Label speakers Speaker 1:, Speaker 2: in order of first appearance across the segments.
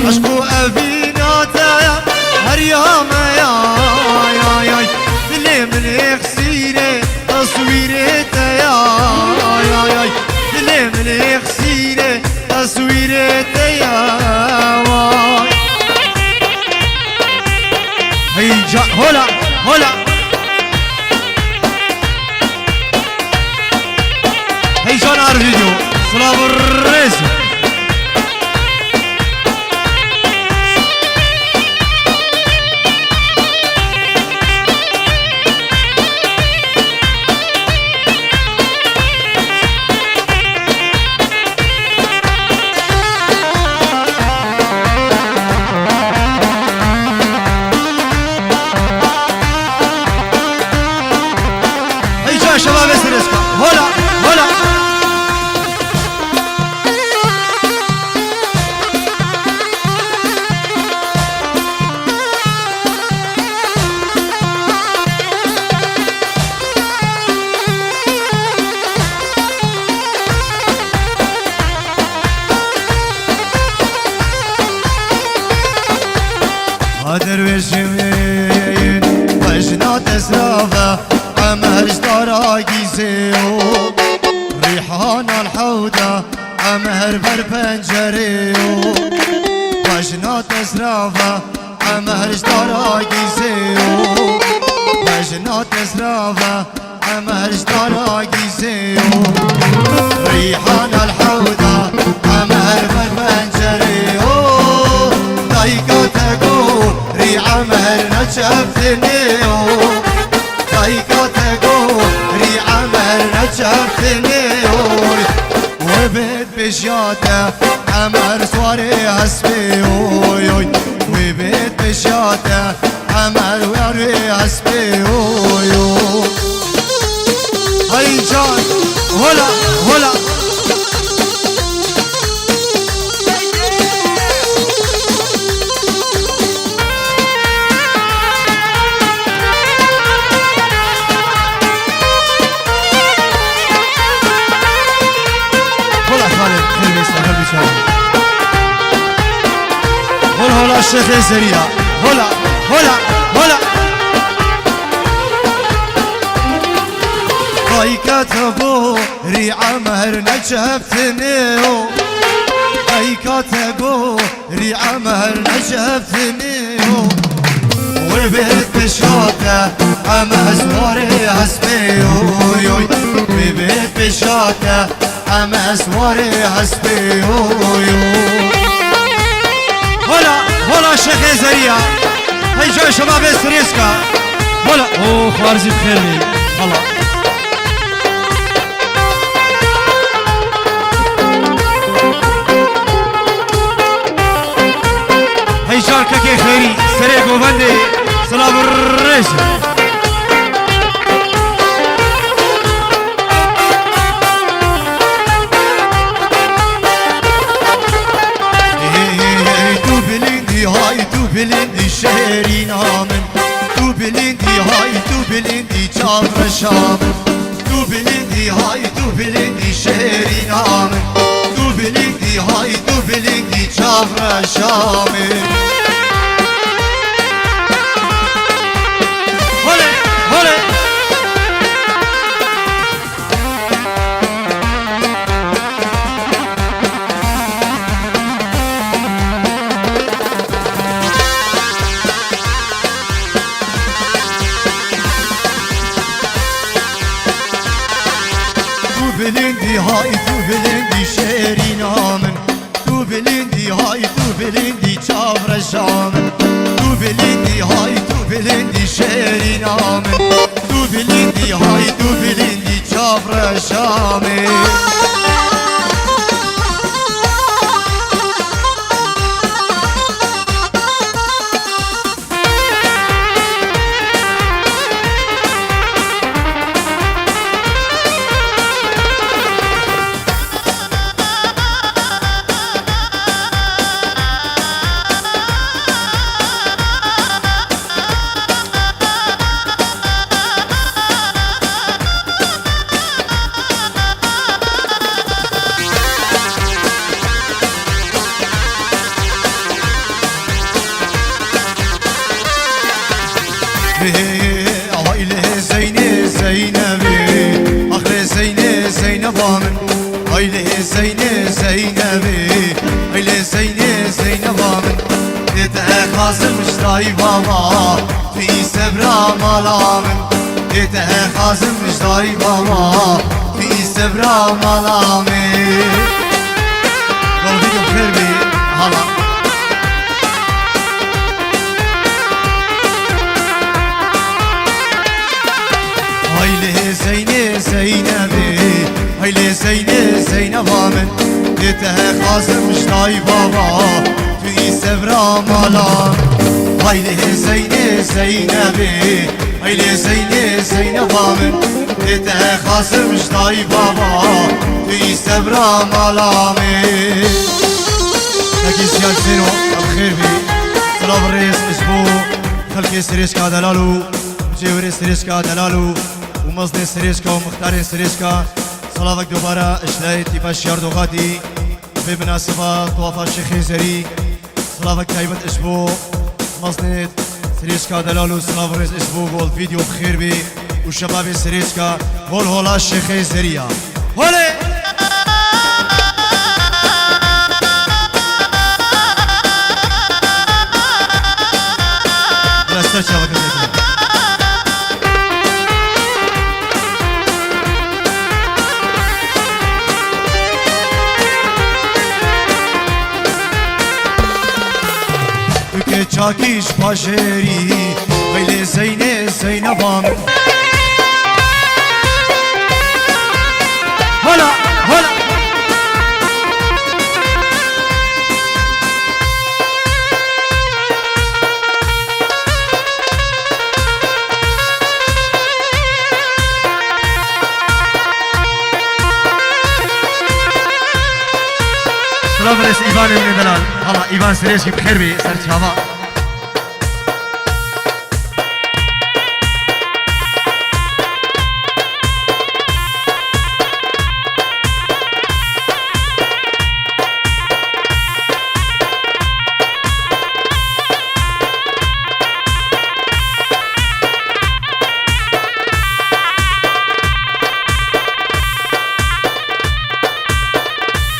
Speaker 1: عشقو أبيناتا هر يوم يا دلي من خسيرة تصويرته يا دلي من خسيرة تصويرته يا هي جا هلا هلا هي جان فيديو سلام الرئيس شباب اسرسكا هلا هلا هادر وشمين وجنا تسرافه عمهرش دراجيزيو ريحان الحودة عمهر بر بنجريو وجنا تسرافه عمهرش دراجيزيو وجنا تسرافه عمهرش دراجيزيو ريحان الحودة عمهر بر بنجريو دايقا تقو ري عمهر نجفتنيو دايقا تقو ري عمهر نجفتنيو وبيت بشياته عمهر سواري هسبيوي وبيت بشياته عمهر واري هسبيوي هاي جان هلا هلا هلا الشيخ زريع هلا هلا هلا هاي كاتبو ري عمهر نجفتنيو هاي كاتبو ري عمهر نجفتنيو وبيت بشاته عمه سواري هسبيو وبيت بشاته عمه سواري هسبيو هلا هلا شيخ زريع هاي جاي شباب سريسكا هلا اوه خارجي بخيري هلا هاي جان كاكي خيري سريع وفندي سلام الرئيس بلندي شهري نامن تو بلندي هاي تو بلندي چاور شامن تو بلندي هاي تو بلندي شهري نامن تو بلندي هاي تو بلندي چاور شامن هولي هولي بلندي هاي تو بلندي شهري نامن تو بلندي هاي تو بلندي چاور شامن تو بلندي هاي تو بلندي شهري نامن تو بلندي هاي تو بلندي چاور شامن زينبي أخلي زيني زينبا من هيلي زيني زينبي هيلي زيني زينبا من ديتها خازم مشتاي بابا في سبرا مالا من ديتها خازم مشتاي بابا في سبرا مالا من قلبي بخير بي هلا هيلي زيني زينبي هيلي زيني زينبا من ديتها خازم مشتاي بابا في سبرا مالا هيلي زيني زينبي هيلي زيني زينبا من ديتها خازم مشتاي بابا في سبرا مالا من لكي سيال زينو بخير بي صلاة الرئيس اسبوع خلقي سريشكا دلالو جيوري سريشكا دلالو ومصدي سريشكا ومختاري سريشكا صلاتك دوباره اشتاي تيفاش ياردوغاتي بمناسبة طوافة الشيخ زري صلاتك تايبة اسبوع مصدي سريشكا دلالو صلاة الرئيس اسبوع قول فيديو بخير بي وشباب سريشكا قول هولا الشيخ زريا هولي لا استرشا وكذا چاکیش پاشری غیل زینه زینبام هلا هلا سلام رئيس إيفان من دلال هلا إيفان سريشكي بخير بي سرت هوا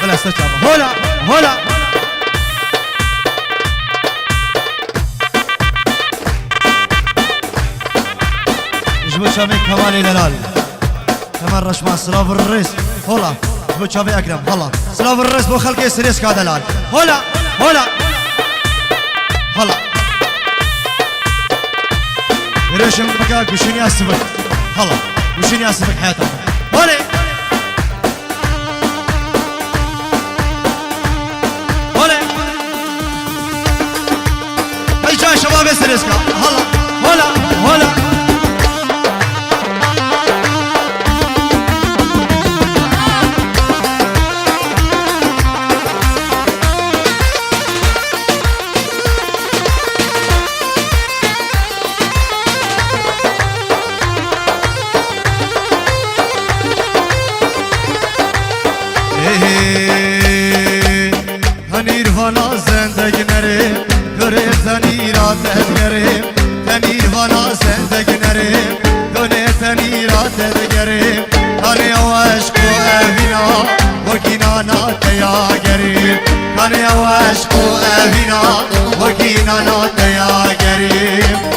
Speaker 1: هلا سرت هوا هلا هلا جبو شامي كمال دلال كمان رشما سلاف الرئيس هلا جبو شامي اكرم هلا سلاف الرئيس بو خلقي سريس كا دلال هلا هلا هلا ريشم بكا كوشيني اسبك هلا كوشيني اسبك حياتك هلا شباب سريسكا هلا هلا هلا هنير فانا زندگی نره گره تنی را تدگریم تنی وانا زندگ نریم گره تنی را تدگریم هنی عشق و اوینا وکینا ناتیا گریم هنی عشق و اوینا وکینا ناتیا گریم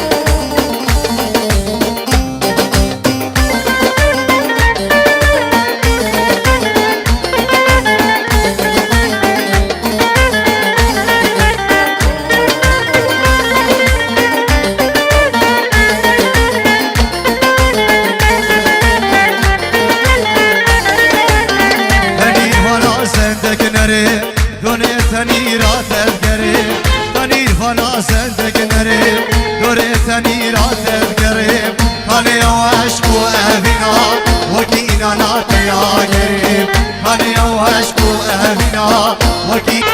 Speaker 1: تنی را تذکریم هنی عشق و اوینا وکینا ناتیا گریم هنی عشق و اوینا وکی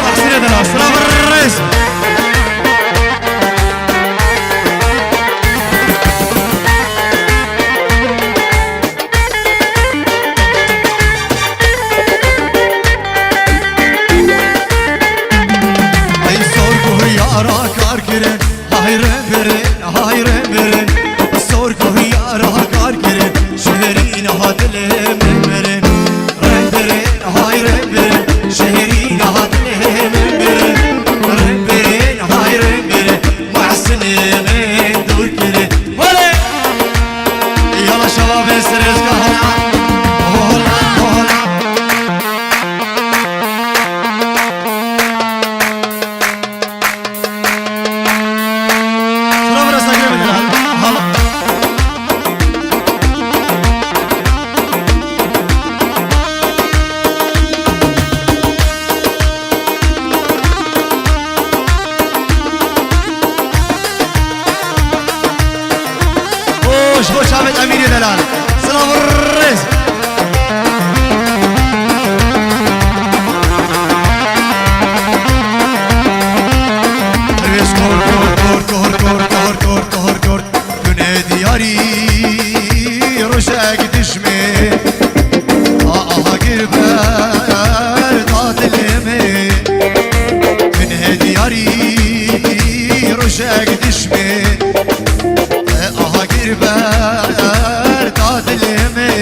Speaker 1: احسن دلال سلام الرئيس امير دلال سلام الرز رز کور کور کور کور کور کور کور کور دونه دیاری روشک دشمه آها گربر دادلمه دونه دیاری روشک دشمه آها گربر دادلمه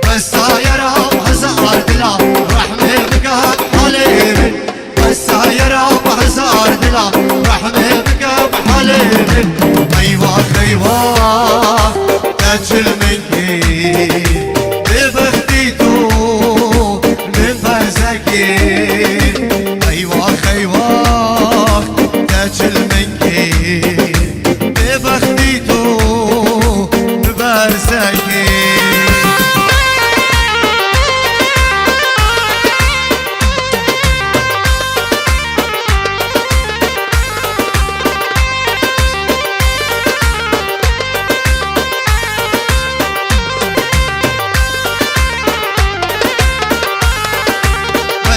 Speaker 1: بس يرى هزار دلا رحمه بقى حليم بس يرى هزار دلا رحمه بقى حليم ايوه ايوه تاجل مني ببختيتو من برزقين ايوه ايوه تاجل مني ببختيتو من برزقين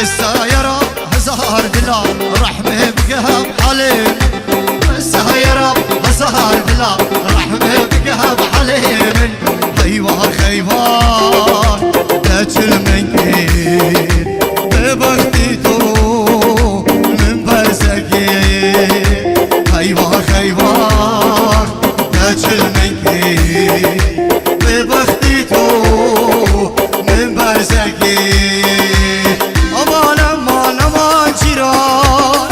Speaker 1: السايرة هزار دلا رحمه بقهب حليم السايرة هزار دلا رحمه بقهب حليم ايوه ايوه تاجل منكين ببختيتو من برزقين ايوه ايوه تاجل منكين ببختيتو من برزقين امان امان امان جيران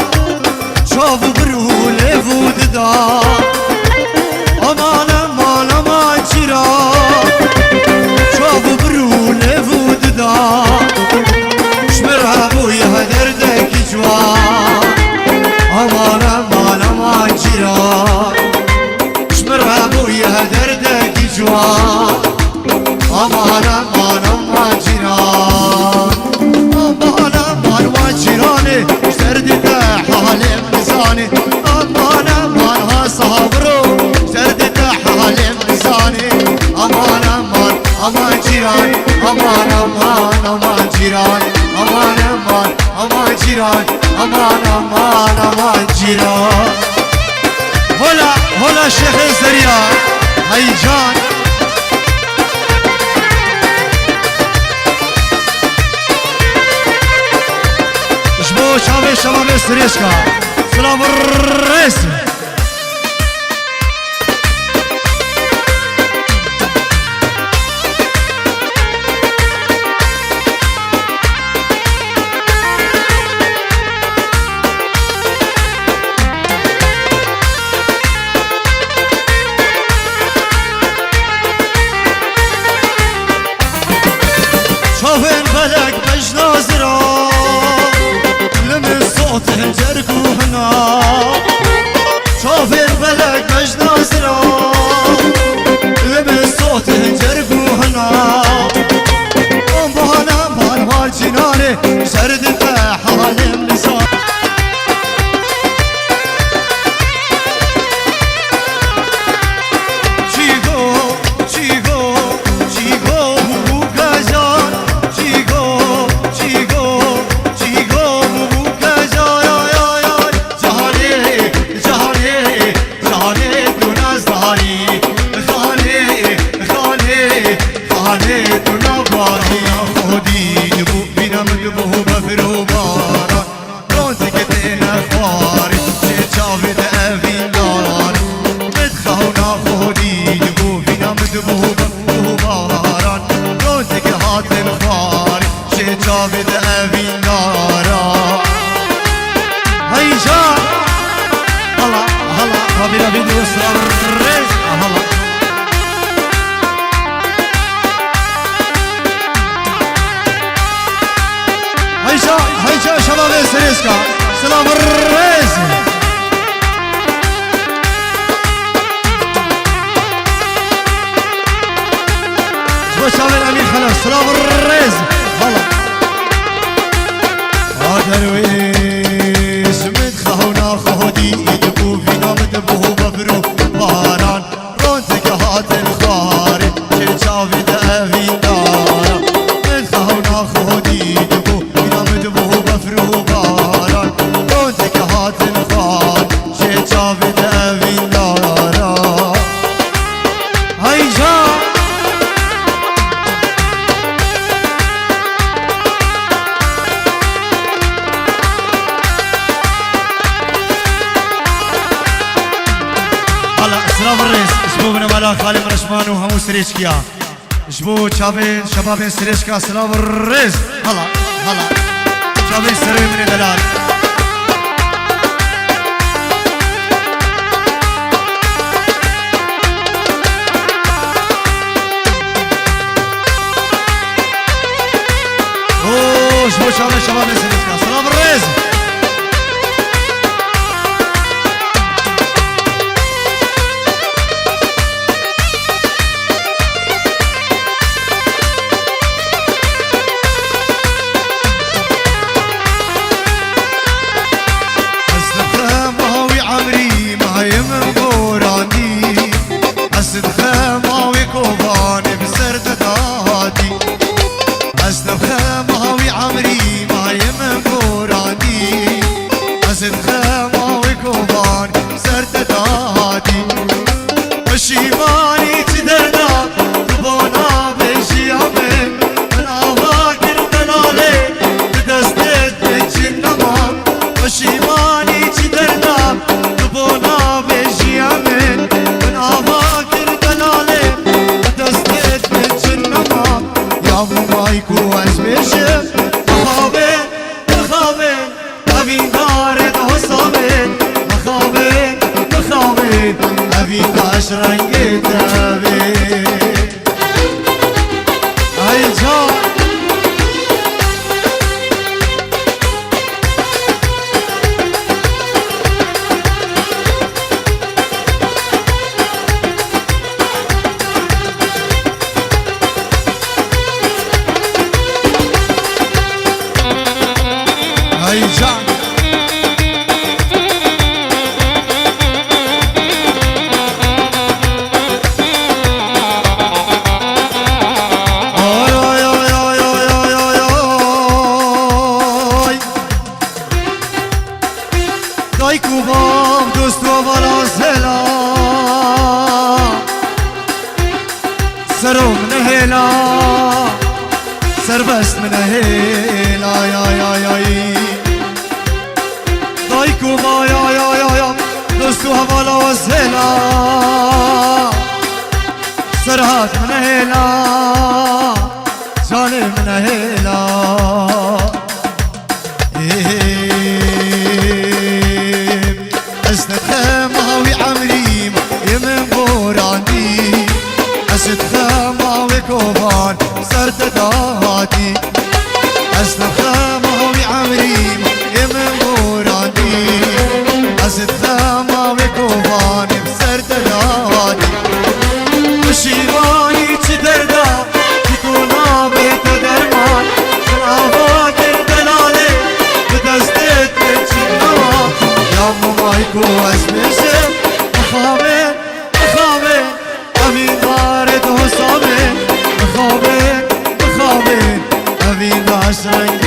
Speaker 1: شوف برو لفود دار امان امان امان جيران شوف برو لفود دار شمرها بويا دردك جوان امان امان امان جيران شمرها بويا دردك جوان امان امان امان جيران امان امان وجيراني سردته حالم لساني امان امان ها صابرو سردته حالم لساني امان امان امان جيران امان امان امان جيران امان امان امان جيران امان امان امان جيران هلا هلا شيخ الزريعة هيجان شباب شباب سريشكا سلام الرئيس شوفين بلق بجنازرة لمن صوت هنجركو هنا شوفين بلق بجنازرة لمن صوت هنجركو هنا بهنا بهنا والجناني سردته حالم لسان Chigo, chigo, chigo, bubukajan. Chigo, chigo, chigo, bubukajan. Jahane, jahane, jahane, tu nazdari. Khane, khane, khane, tu nabari. Khodi bu binam bu bafro baran. Pronte ke tena khari, che chaved avindan. متخونا خودي دبو فينا مدبو باران روتك هات الخاري شي جابد أبين نارا هيجا هلا هلا قبل فيديو سر الرز هلا هيجا هيجا شباب سريسكا سلام الرز وشام الامين خلاص سلام الرز هلا درويش متخونا خودي يدبو فينا مدبو ببرو باران رونتك هات الخ جوانا خودی دبو اینا مدبو بفرو باران دونتك هاتن خوان چه چاوه دوین دارا های جان هلا اسراف الرئيس جبو بن ملاك خالي مرشمان وهمو سريشكيا جبو شابين شباب سريشكا اسراف الرئيس هلا هلا شابين سري من دلال اوه جبو شابين شباب سريشكا اسراف الرئيس پشیمانی چی دردا تو بانا بشی همه من آوا کردن آله به دستت بچین نما پشیمانی چی دردا تو بانا بشی همه من آوا کردن آله به دستت بچین نما یا مایکو از بشم مخابه مخابه اوین دارد حسابه مخابه مخابه اوین داش رنگ تابه ای جان ای جان دایکو بام دوست و بالا سلا سرو من هلا سربست من هلا یا یا یا دایکو با یا یا یا یا دوست و بالا سلا سرهات من هلا جان من هلا ماوي عمري يمن بوراني أسد ماوي كوبان سرت دهاتي أسد ماوي عمري يمن بوراني أسد ماوي كوبان سرت دهاتي مشيواني تدردا تكونا بيت درمان شرابا كردلالي بدستت بتشنوا يا مايكو اسمشم مخابن مخابن امين دارد حسابن مخابن مخابن امين داشت